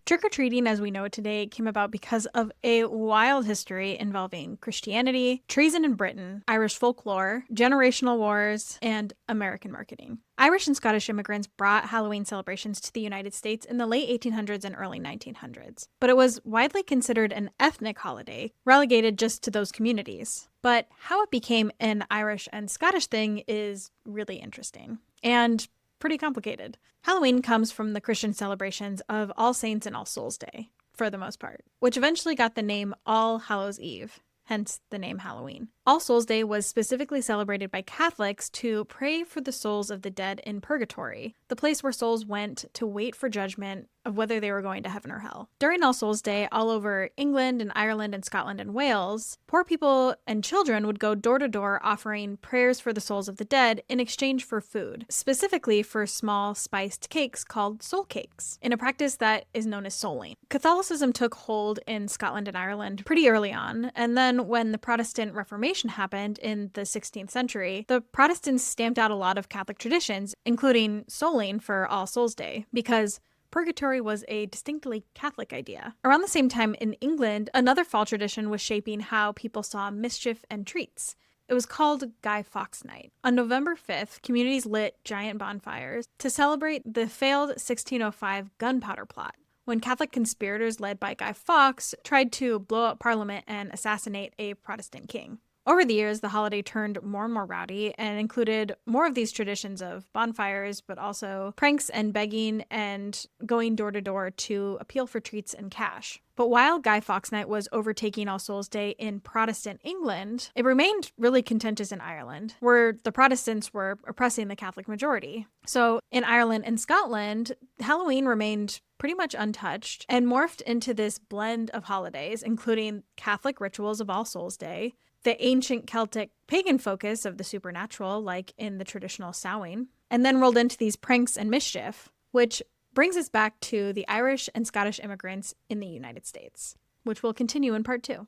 Trick-or-treating as we know it today came about because of a wild history involving Christianity, treason in Britain, Irish folklore, generational wars, and American marketing. Irish and Scottish immigrants brought Halloween celebrations to the United States in the late 1800s and early 1900s, but it was widely considered an ethnic holiday, relegated just to those communities. But how it became an Irish and Scottish thing is really interesting. And pretty complicated. Halloween comes from the Christian celebrations of All Saints and All Souls Day, for the most part, which eventually got the name All Hallows Eve, hence the name Halloween. All Souls Day was specifically celebrated by Catholics to pray for the souls of the dead in purgatory, the place where souls went to wait for judgment of whether they were going to heaven or hell. During All Souls Day, all over England and Ireland and Scotland and Wales, poor people and children would go door to door offering prayers for the souls of the dead in exchange for food, specifically for small spiced cakes called soul cakes, in a practice that is known as souling. Catholicism took hold in Scotland and Ireland pretty early on, and then when the Protestant Reformation happened in the 16th century, the Protestants stamped out a lot of Catholic traditions, including souling for All Souls Day, because purgatory was a distinctly Catholic idea. Around the same time in England, another fall tradition was shaping how people saw mischief and treats. It was called Guy Fawkes Night. On November 5th, communities lit giant bonfires to celebrate the failed 1605 gunpowder plot, when Catholic conspirators led by Guy Fawkes tried to blow up Parliament and assassinate a Protestant king. Over the years, the holiday turned more and more rowdy and included more of these traditions of bonfires, but also pranks and begging and going door to door to appeal for treats and cash. But while Guy Fawkes Night was overtaking All Souls Day in Protestant England, it remained really contentious in Ireland, where the Protestants were oppressing the Catholic majority. So in Ireland and Scotland, Halloween remained pretty much untouched and morphed into this blend of holidays, including Catholic rituals of All Souls Day, the ancient Celtic pagan focus of the supernatural, like in the traditional Samhain, and then rolled into these pranks and mischief, which brings us back to the Irish and Scottish immigrants in the United States, which will continue in part 2.